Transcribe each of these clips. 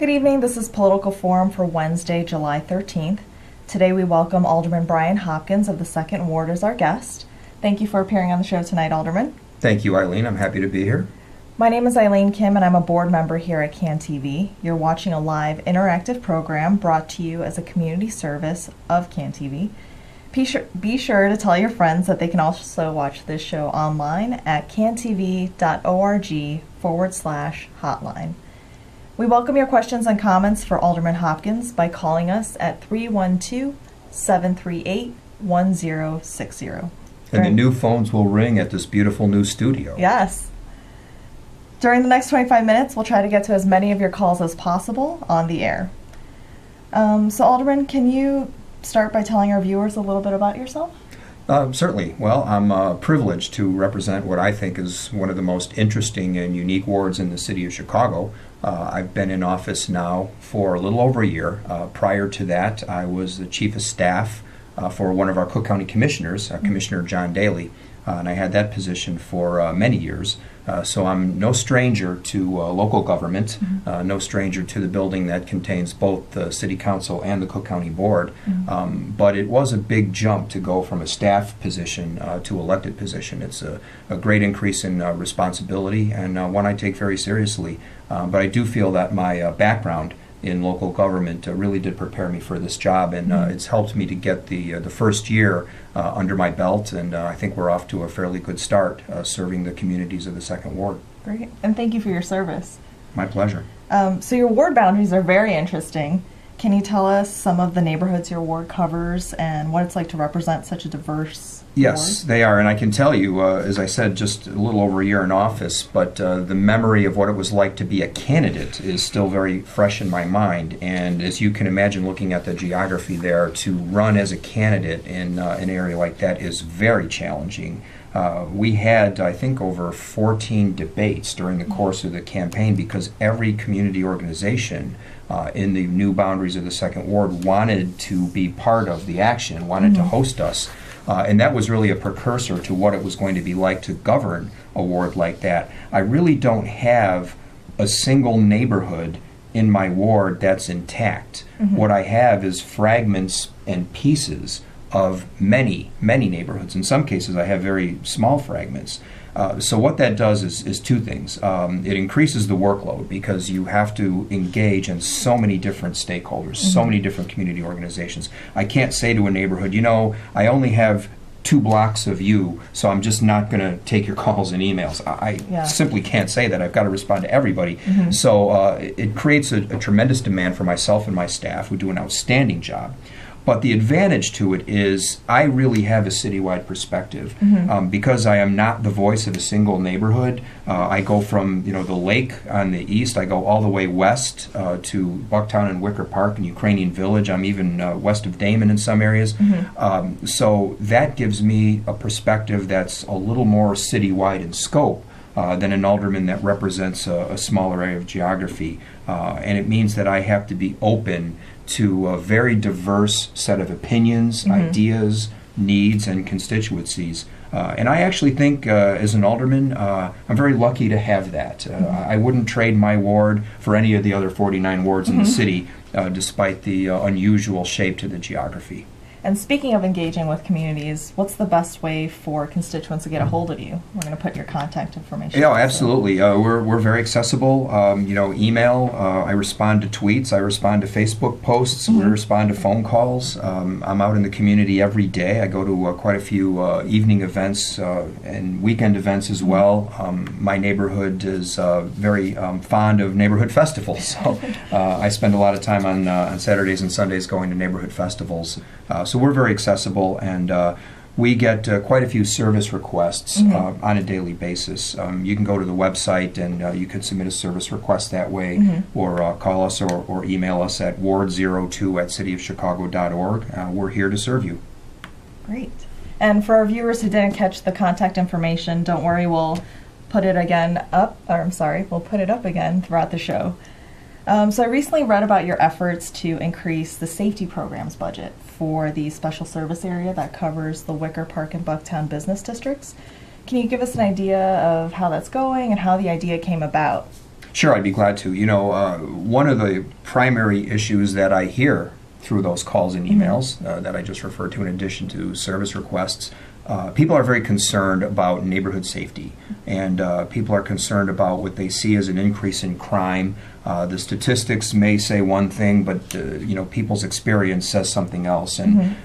Good evening. This is Political Forum for Wednesday, July 13th. Today we welcome Alderman Brian Hopkins of the 2nd Ward as our guest. Thank you for appearing on the show tonight, Alderman. Thank you, Eileen. I'm happy to be here. My name is Eileen Kim, and I'm a board member here at CAN TV. You're watching a live interactive program brought to you as a community service of CAN TV. Be sure to tell your friends that they can also watch this show online at cantv.org/hotline. We welcome your questions and comments for Alderman Hopkins by calling us at 312-738-1060. And the new phones will ring at this beautiful new studio. Yes. During the next 25 minutes, we'll try to get to as many of your calls as possible on the air. So Alderman, can you start by telling our viewers a little bit about yourself? Certainly. Well, I'm privileged to represent what I think is one of the most interesting and unique wards in the city of Chicago. I've been in office now for a little over a year. Prior to that, I was the chief of staff for one of our Cook County commissioners, Commissioner John Daly, and I had that position for many years. So I'm no stranger to local government, no stranger to the building that contains both the City Council and the Cook County Board. But it was a big jump to go from a staff position to elected position. It's a great increase in responsibility and one I take very seriously. But I do feel that my background in local government really did prepare me for this job, and it's helped me to get the first year under my belt, and I think we're off to a fairly good start serving the communities of the 2nd Ward. Great, and thank you for your service. My pleasure. So your ward boundaries are very interesting. Can you tell us some of the neighborhoods your ward covers and what it's like to represent such a diverse Yes, ward? they are, and I can tell you, as I said, just a little over a year in office, but the memory of what it was like to be a candidate is still very fresh in my mind, and as you can imagine looking at the geography there, to run as a candidate in an area like that is very challenging. We had, I think, over 14 debates during the course of the campaign because every community organization in the new boundaries of the 2nd Ward wanted to be part of the action, wanted to host us. And that was really a precursor to what it was going to be like to govern a ward like that. I really don't have a single neighborhood in my ward that's intact. What I have is fragments and pieces of many, many neighborhoods. In some cases, I have very small fragments. So what that does is two things. It increases the workload because you have to engage in so many different stakeholders, so many different community organizations. I can't say to a neighborhood, you know, I only have 2 blocks of you, so I'm just not going to take your calls and emails. I simply can't say that. I've got to respond to everybody. So it creates a tremendous demand for myself and my staff. We do an outstanding job. But the advantage to it is I really have a citywide perspective. Because I am not the voice of a single neighborhood. I go from the lake on the east, I go all the way west to Bucktown and Wicker Park and Ukrainian Village. I'm even west of Damon in some areas. So that gives me a perspective that's a little more citywide in scope than an alderman that represents a smaller area of geography. And it means that I have to be open to a very diverse set of opinions, ideas, needs, and constituencies. And I actually think, as an alderman, I'm very lucky to have that. I wouldn't trade my ward for any of the other 49 wards in the city, despite the unusual shape to the geography. And speaking of engaging with communities, what's the best way for constituents to get a hold of you? We're going to put your contact information. Yeah, absolutely. We're very accessible. Email. I respond to tweets. I respond to Facebook posts. We respond to phone calls. I'm out in the community every day. I go to quite a few evening events and weekend events as well. My neighborhood is very fond of neighborhood festivals, so I spend a lot of time on Saturdays and Sundays going to neighborhood festivals. So we're very accessible, and we get quite a few service requests on a daily basis. You can go to the website and you can submit a service request that way, or call us or email us at ward02@cityofchicago.org. We're here to serve you. Great. And for our viewers who didn't catch the contact information, don't worry, we'll put it up again throughout the show. So I recently read about your efforts to increase the safety programs budget for the special service area that covers the Wicker Park and Bucktown business districts. Can you give us an idea of how that's going and how the idea came about? Sure, I'd be glad to. You know, one of the primary issues that I hear through those calls and emails that I just referred to, in addition to service requests, people are very concerned about neighborhood safety, and people are concerned about what they see as an increase in crime. The statistics may say one thing, but you know, people's experience says something else. And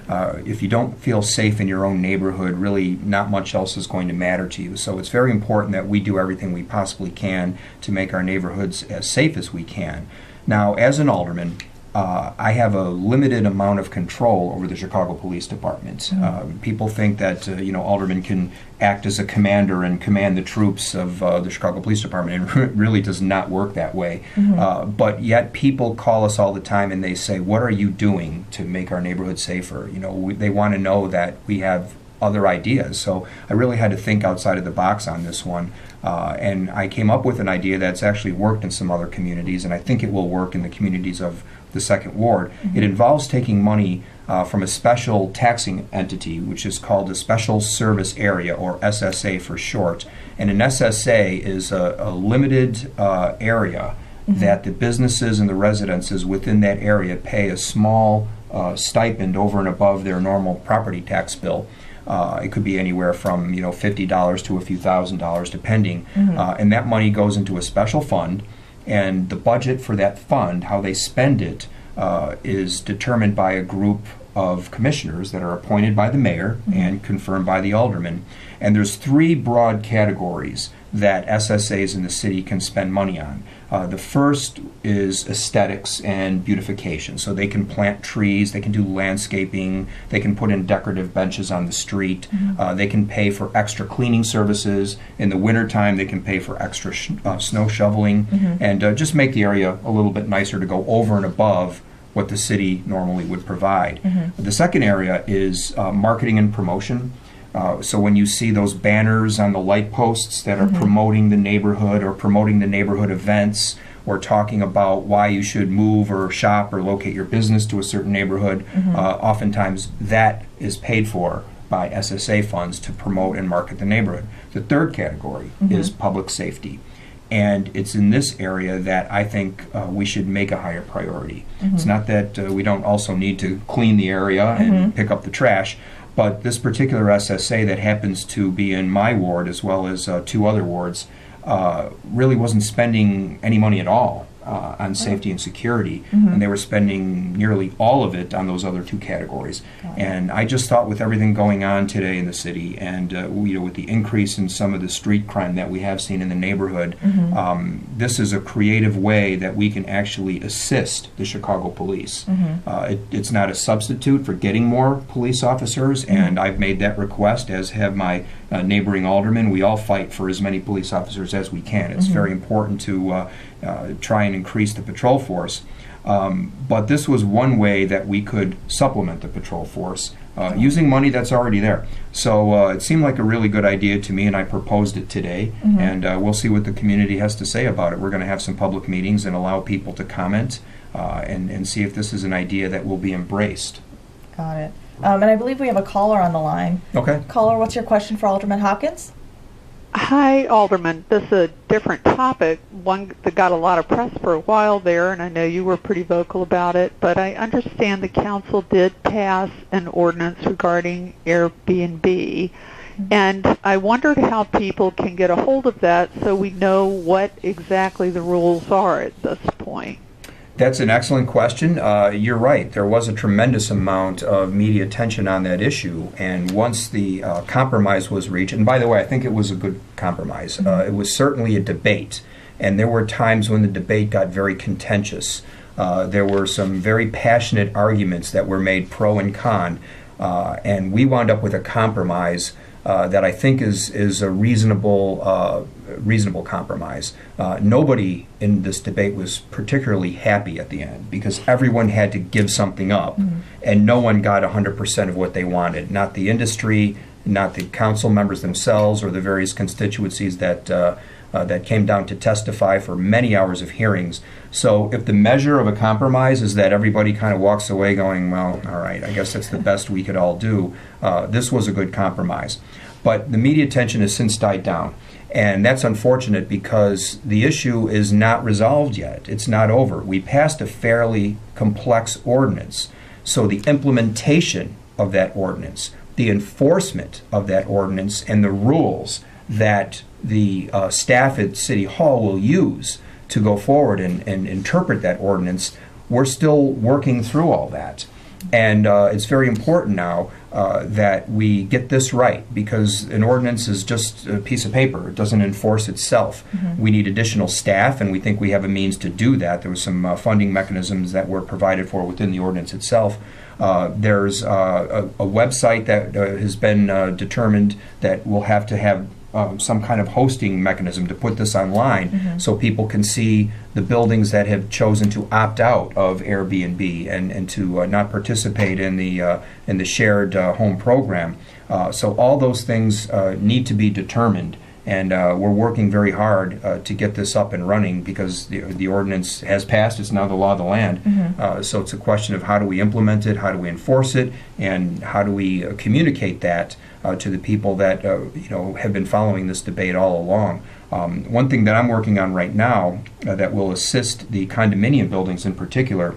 if you don't feel safe in your own neighborhood, really not much else is going to matter to you. So it's very important that we do everything we possibly can to make our neighborhoods as safe as we can. Now, as an alderman, I have a limited amount of control over the Chicago Police Department. People think that you know, aldermen can act as a commander and command the troops of the Chicago Police Department, and it really does not work that way. But yet people call us all the time and they say, "What are you doing to make our neighborhood safer?" You know, they want to know that we have other ideas. So I really had to think outside of the box on this one. And I came up with an idea that's actually worked in some other communities, and I think it will work in the communities of the Second Ward. It involves taking money from a special taxing entity, which is called a Special Service Area, or SSA for short. And an SSA is a limited area that the businesses and the residences within that area pay a small stipend over and above their normal property tax bill. It could be anywhere from, you know, $50 to a few $1,000s, depending. And that money goes into a special fund, and the budget for that fund, how they spend it, is determined by a group of commissioners that are appointed by the mayor and confirmed by the alderman. And there's three broad categories that SSAs in the city can spend money on. The first is aesthetics and beautification. So they can plant trees, they can do landscaping, they can put in decorative benches on the street, they can pay for extra cleaning services. In the wintertime, they can pay for extra snow shoveling, and just make the area a little bit nicer to go over and above what the city normally would provide. The second area is marketing and promotion. So when you see those banners on the light posts that are promoting the neighborhood or promoting the neighborhood events or talking about why you should move or shop or locate your business to a certain neighborhood, oftentimes that is paid for by SSA funds to promote and market the neighborhood. The third category is public safety. And it's in this area that I think we should make a higher priority. It's not that we don't also need to clean the area and pick up the trash, but this particular SSA that happens to be in my ward as well as two other wards really wasn't spending any money at all on safety and security, and they were spending nearly all of it on those other two categories. And I just thought, with everything going on today in the city, and you know, with the increase in some of the street crime that we have seen in the neighborhood, this is a creative way that we can actually assist the Chicago police. It's not a substitute for getting more police officers, and I've made that request, as have my neighboring aldermen. We all fight for as many police officers as we can. It's very important to try and increase the patrol force. But this was one way that we could supplement the patrol force using money that's already there. So it seemed like a really good idea to me, and I proposed it today. And we'll see what the community has to say about it. We're going to have some public meetings and allow people to comment and see if this is an idea that will be embraced. Got it. And I believe we have a caller on the line. Okay. Caller, what's your question for Alderman Hopkins? Hi, Alderman. This is a different topic, one that got a lot of press for a while there, and I know you were pretty vocal about it, but I understand the council did pass an ordinance regarding Airbnb, and I wondered how people can get a hold of that so we know what exactly the rules are at this point. That's an excellent question. You're right. There was a tremendous amount of media attention on that issue, and once the compromise was reached, and by the way, I think it was a good compromise. It was certainly a debate, and there were times when the debate got very contentious. There were some very passionate arguments that were made pro and con, and we wound up with a compromise that I think is a reasonable compromise. Nobody in this debate was particularly happy at the end, because everyone had to give something up, and no one got 100% of what they wanted. Not the industry, not the council members themselves, or the various constituencies that came down to testify for many hours of hearings. So if the measure of a compromise is that everybody kind of walks away going, well, all right, I guess that's the best we could all do, this was a good compromise. But the media attention has since died down. And that's unfortunate because the issue is not resolved yet. It's not over. We passed a fairly complex ordinance. So the implementation of that ordinance, the enforcement of that ordinance, and the rules that the staff at City Hall will use to go forward and interpret that ordinance, we're still working through all that. And it's very important now that we get this right, because an ordinance is just a piece of paper. It doesn't enforce itself. We need additional staff, and we think we have a means to do that. There was some funding mechanisms that were provided for within the ordinance itself. There's a website that has been determined that will have to have some kind of hosting mechanism to put this online, so people can see the buildings that have chosen to opt out of Airbnb and to not participate in the shared home program. So all those things need to be determined, and we're working very hard to get this up and running, because the ordinance has passed. It's now the law of the land. So it's a question of how do we implement it, how do we enforce it, and how do we communicate that to the people that have been following this debate all along. One thing that I'm working on right now that will assist the condominium buildings in particular,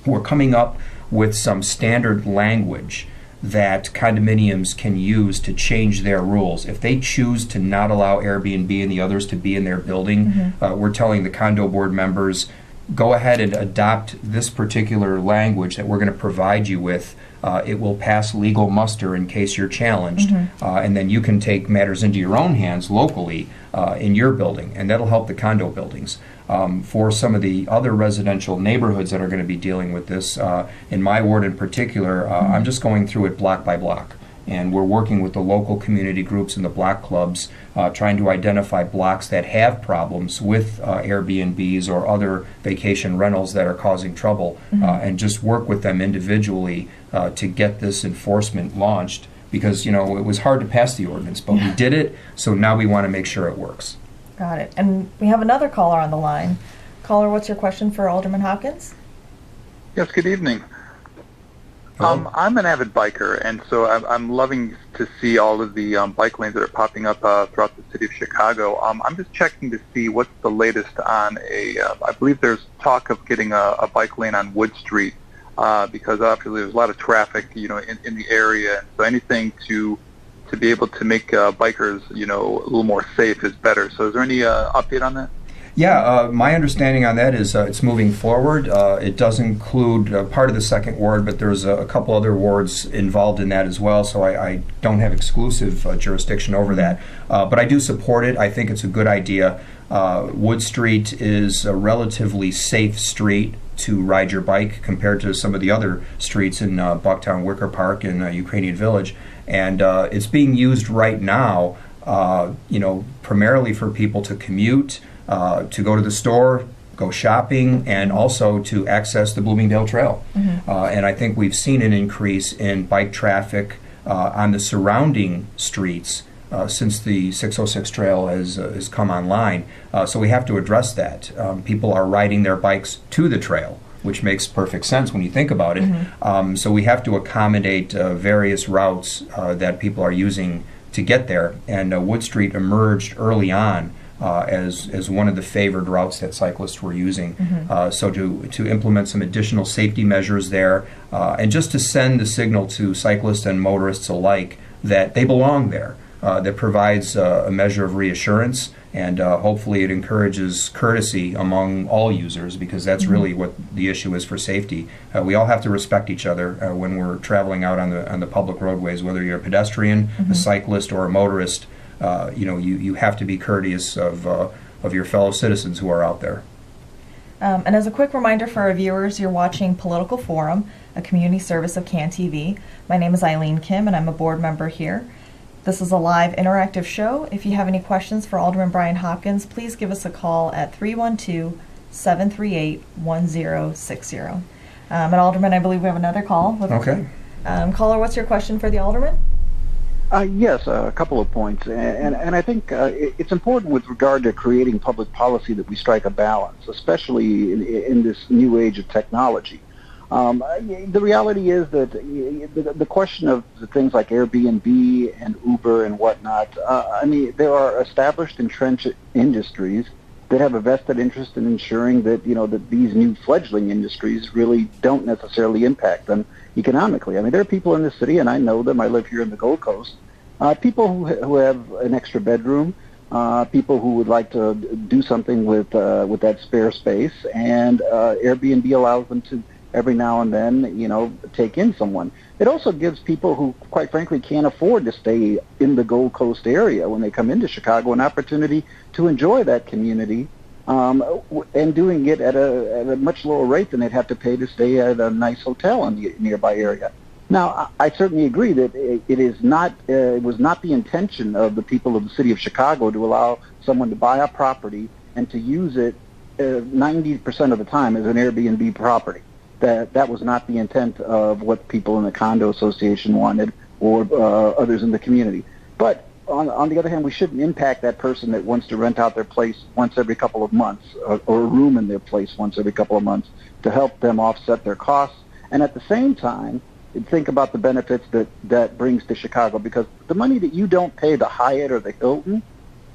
we're coming up with some standard language that condominiums can use to change their rules. If they choose to not allow Airbnb and the others to be in their building, we're telling the condo board members, go ahead and adopt this particular language that we're going to provide you with. It will pass legal muster in case you're challenged, and then you can take matters into your own hands locally in your building, and that'll help the condo buildings. For some of the other residential neighborhoods that are going to be dealing with this, in my ward in particular, I'm just going through it block by block. And we're working with the local community groups and the block clubs, trying to identify blocks that have problems with Airbnbs or other vacation rentals that are causing trouble, and just work with them individually to get this enforcement launched. Because, it was hard to pass the ordinance, but we did it, so now we want to make sure it works. Got it. And we have another caller on the line. Caller, what's your question for Alderman Hopkins? Yes, good evening. I'm an avid biker, and so I'm loving to see all of the bike lanes that are popping up throughout the city of Chicago. I'm just checking to see what's the latest on I believe there's talk of getting a bike lane on Wood Street, because obviously there's a lot of traffic, in the area. And so anything to be able to make bikers, a little more safe is better. So is there any update on that? Yeah, my understanding on that is it's moving forward. It does include part of the second ward, but there's a couple other wards involved in that as well, so I don't have exclusive jurisdiction over that. But I do support it. I think it's a good idea. Wood Street is a relatively safe street to ride your bike compared to some of the other streets in Bucktown, Wicker Park, and Ukrainian Village. And it's being used right now, primarily for people to commute, to go to the store, go shopping, and also to access the Bloomingdale Trail. And I think we've seen an increase in bike traffic on the surrounding streets since the 606 Trail has come online. So we have to address that. People are riding their bikes to the trail, which makes perfect sense when you think about it. So we have to accommodate various routes that people are using to get there. And Wood Street emerged early on as one of the favored routes that cyclists were using. So to implement some additional safety measures there, and just to send the signal to cyclists and motorists alike that they belong there, that provides a measure of reassurance, and hopefully it encourages courtesy among all users, because that's really what the issue is for safety. We all have to respect each other when we're traveling out on the public roadways, whether you're a pedestrian, a cyclist, or a motorist. You have to be courteous of your fellow citizens who are out there. And as a quick reminder for our viewers, you're watching Political Forum, a community service of CAN TV. My name is Eileen Kim, and I'm a board member here. This is a live interactive show. If you have any questions for Alderman Brian Hopkins, please give us a call at 312-738-1060. And Alderman, I believe we have another call. Okay. Caller, what's your question for the Alderman? Yes, a couple of points. And I think it's important with regard to creating public policy that we strike a balance, especially in this new age of technology. The reality is that the question of the things like Airbnb and Uber and whatnot, there are established entrenched industries that have a vested interest in ensuring that, that these new fledgling industries really don't necessarily impact them economically. There are people in the city, and I know them, I live here in the Gold Coast, people who have an extra bedroom, people who would like to do something with that spare space, and Airbnb allows them to every now and then, take in someone. It also gives people who, quite frankly, can't afford to stay in the Gold Coast area when they come into Chicago an opportunity to enjoy that community, and doing it at a much lower rate than they'd have to pay to stay at a nice hotel in the nearby area. Now, I certainly agree that it was not the intention of the people of the city of Chicago to allow someone to buy a property and to use it 90% of the time as an Airbnb property. That was not the intent of what people in the condo association wanted, or others in the community. But on the other hand, we shouldn't impact that person that wants to rent out their place once every couple of months, or a room in their place once every couple of months, to help them offset their costs, and at the same time think about the benefits that brings to Chicago, because the money that you don't pay the Hyatt or the Hilton,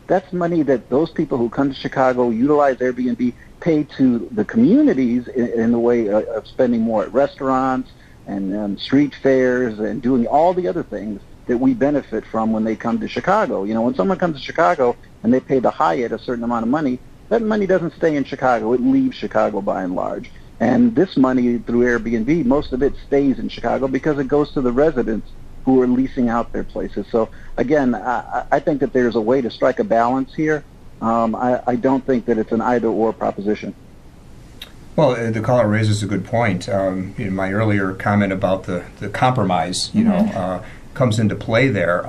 that's money that those people who come to Chicago, utilize Airbnb, pay to the communities in the way of spending more at restaurants and street fairs and doing all the other things that we benefit from when they come to Chicago. When someone comes to Chicago and they pay the Hyatt a certain amount of money, that money doesn't stay in Chicago. It leaves Chicago by and large. And this money through Airbnb, most of it stays in Chicago because it goes to the residents who are leasing out their places. So again, I think that there's a way to strike a balance here. I don't think that it's an either-or proposition. Well, the caller raises a good point. In my earlier comment about the compromise, comes into play there.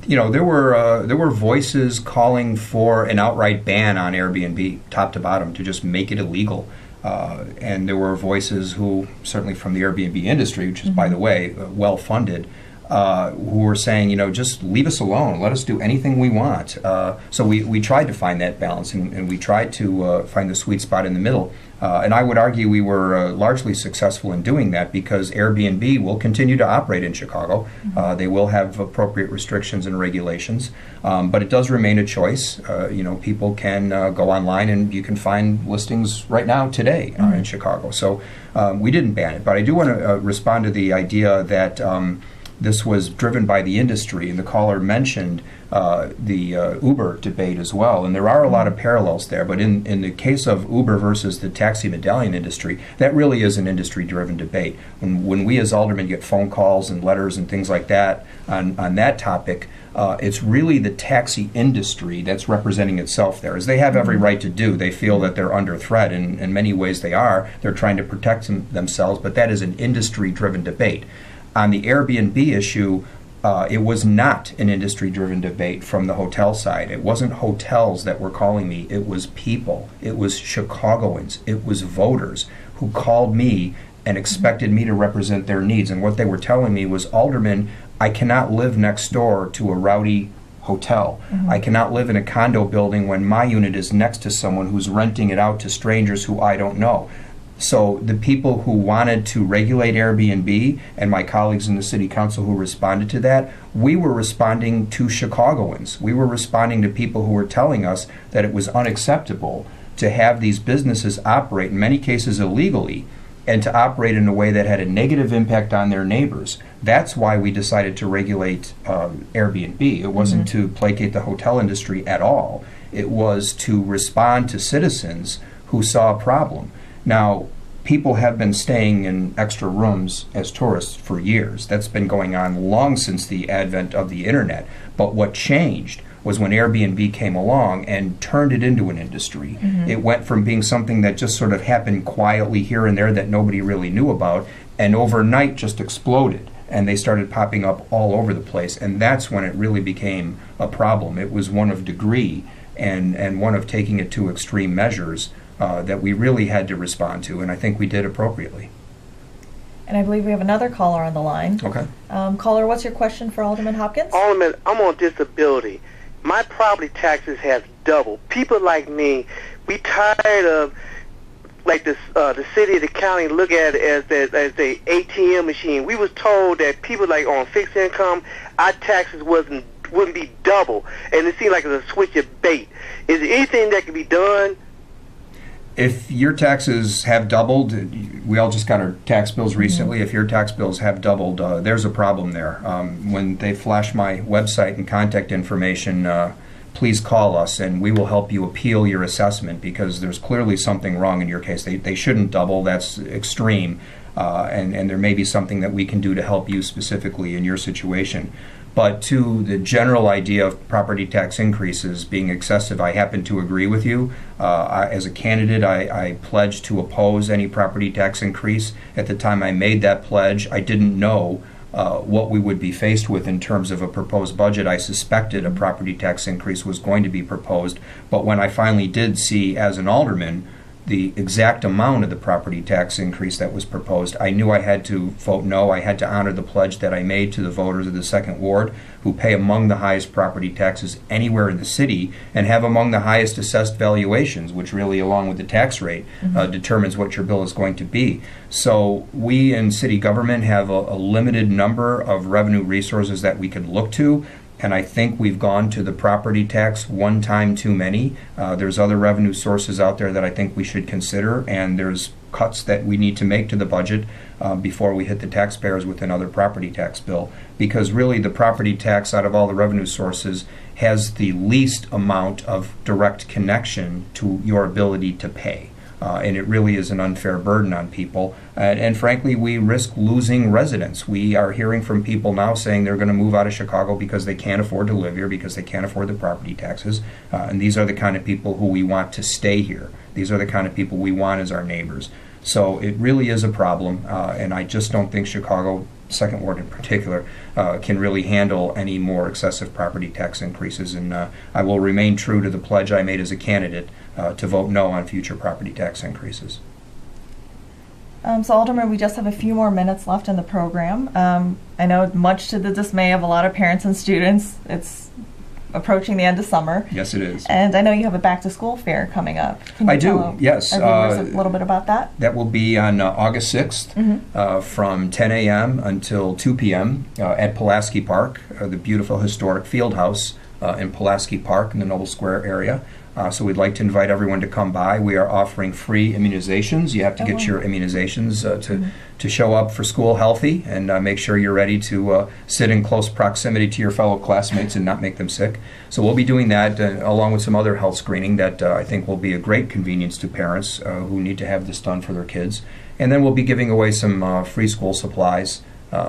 There were voices calling for an outright ban on Airbnb, top to bottom, to just make it illegal. And there were voices who, certainly from the Airbnb industry, which is, by the way, well-funded, who were saying, just leave us alone, let us do anything we want. So we tried to find that balance, and we tried to find the sweet spot in the middle. And I would argue we were largely successful in doing that, because Airbnb will continue to operate in Chicago. They will have appropriate restrictions and regulations, but it does remain a choice. People can go online, and you can find listings right now today in Chicago. So we didn't ban it, but I do want to respond to the idea that this was driven by the industry, and the caller mentioned the Uber debate as well, and there are a lot of parallels there. But in the case of Uber versus the taxi medallion industry, that really is an industry-driven debate. When we as aldermen get phone calls and letters and things like that on that topic, it's really the taxi industry that's representing itself there, as they have every right to do. They feel that they're under threat, and in many ways they are. They're trying to protect themselves, but that is an industry-driven debate. On the Airbnb issue, it was not an industry-driven debate from the hotel side. It wasn't hotels that were calling me. It was people. It was Chicagoans. It was voters who called me and expected me to represent their needs. And what they were telling me was, Alderman, I cannot live next door to a rowdy hotel. I cannot live in a condo building when my unit is next to someone who's renting it out to strangers who I don't know. So the people who wanted to regulate Airbnb, and my colleagues in the city council who responded to that, we were responding to Chicagoans. We were responding to people who were telling us that it was unacceptable to have these businesses operate, in many cases illegally, and to operate in a way that had a negative impact on their neighbors. That's why we decided to regulate Airbnb. It wasn't to placate the hotel industry at all. It was to respond to citizens who saw a problem. Now, people have been staying in extra rooms as tourists for years. That's been going on long since the advent of the internet. But what changed was when Airbnb came along and turned it into an industry. It went from being something that just sort of happened quietly here and there that nobody really knew about, and overnight just exploded. And they started popping up all over the place. And that's when it really became a problem. It was one of degree and one of taking it to extreme measures that we really had to respond to, and I think we did appropriately. And I believe we have another caller on the line. Okay. Caller, what's your question for Alderman Hopkins? Alderman, I'm on disability. My property taxes have doubled. People like me, we tired of like the city, the county look at it as a ATM machine. We was told that people like on fixed income, our taxes wouldn't be double, and it seemed like it's a switch of bait. Is there anything that can be done? If your taxes have doubled, we all just got our tax bills recently. If your tax bills have doubled, there's a problem there. When they flash my website and contact information, please call us and we will help you appeal your assessment, because there's clearly something wrong in your case. They shouldn't double. That's extreme. And there may be something that we can do to help you specifically in your situation. But to the general idea of property tax increases being excessive, I happen to agree with you. As a candidate, I pledged to oppose any property tax increase. At the time I made that pledge, I didn't know what we would be faced with in terms of a proposed budget. I suspected a property tax increase was going to be proposed, but when I finally did see, as an alderman, the exact amount of the property tax increase that was proposed, I knew I had to vote no. I had to honor the pledge that I made to the voters of the Second Ward, who pay among the highest property taxes anywhere in the city and have among the highest assessed valuations, which really, along with the tax rate, determines what your bill is going to be. So we in city government have a limited number of revenue resources that we could look to. And I think we've gone to the property tax one time too many. There's other revenue sources out there that I think we should consider, and there's cuts that we need to make to the budget before we hit the taxpayers with another property tax bill. Because really the property tax, out of all the revenue sources, has the least amount of direct connection to your ability to pay. And it really is an unfair burden on people. And frankly, we risk losing residents. We are hearing from people now saying they're going to move out of Chicago because they can't afford to live here, because they can't afford the property taxes. And these are the kind of people who we want to stay here. These are the kind of people we want as our neighbors. So it really is a problem, and I just don't think Chicago, Second Ward in particular, can really handle any more excessive property tax increases. And I will remain true to the pledge I made as a candidate to vote no on future property tax increases. So Alderman, we just have a few more minutes left in the program. I know, much to the dismay of a lot of parents and students, it's approaching the end of summer. Yes, it is. And I know you have a back-to-school fair coming up. Can you I do, tell yes. our viewers a little bit about that? That will be on August 6th from 10 a.m. until 2 p.m. At Pulaski Park, the beautiful historic field house in Pulaski Park in the Noble Square area. So we'd like to invite everyone to come by. We are offering free immunizations. You have to get your immunizations to show up for school healthy and make sure you're ready to sit in close proximity to your fellow classmates and not make them sick. So we'll be doing that along with some other health screening that I think will be a great convenience to parents who need to have this done for their kids. And then we'll be giving away some free school supplies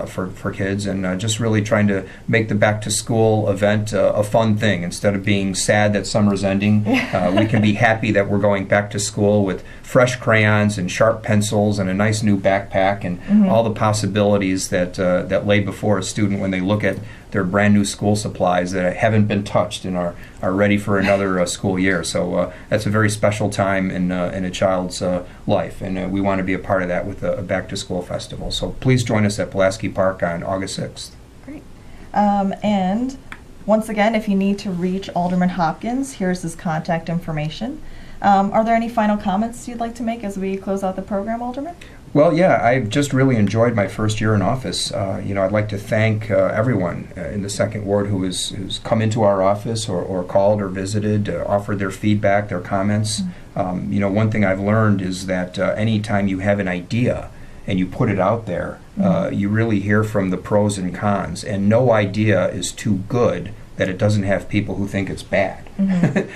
for kids, and just really trying to make the back-to-school event a fun thing. Instead of being sad that summer's ending, we can be happy that we're going back to school with fresh crayons and sharp pencils and a nice new backpack and all the possibilities that lay before a student when they look at their brand new school supplies that haven't been touched and are ready for another school year. So that's a very special time in a child's life, and we want to be a part of that with a back-to-school festival. So please join us at Pulaski Park on August 6th. Great. And once again, if you need to reach Alderman Hopkins, here's his contact information. Are there any final comments you'd like to make as we close out the program, Alderman? Well, yeah, I've just really enjoyed my first year in office. I'd like to thank everyone in the Second Ward who's come into our office or called or visited, offered their feedback, their comments. One thing I've learned is that anytime you have an idea and you put it out there, you really hear from the pros and cons, and no idea is too good that it doesn't have people who think it's bad.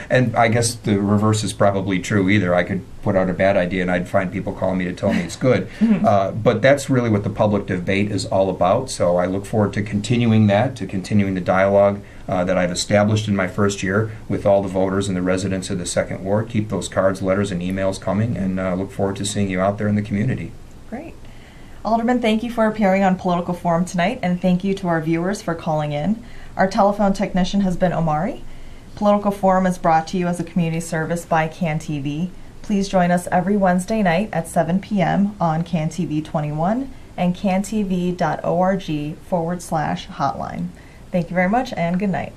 And I guess the reverse is probably true either. I could put out a bad idea and I'd find people calling me to tell me it's good. But that's really what the public debate is all about. So I look forward to continuing that, to continuing the dialogue that I've established in my first year with all the voters and the residents of the Second Ward. Keep those cards, letters, and emails coming, and look forward to seeing you out there in the community. Great. Alderman, thank you for appearing on Political Forum tonight, and thank you to our viewers for calling in. Our telephone technician has been Omari. Political Forum is brought to you as a community service by CAN TV. Please join us every Wednesday night at 7 p.m. on CAN TV 21 and cantv.org/hotline. Thank you very much and good night.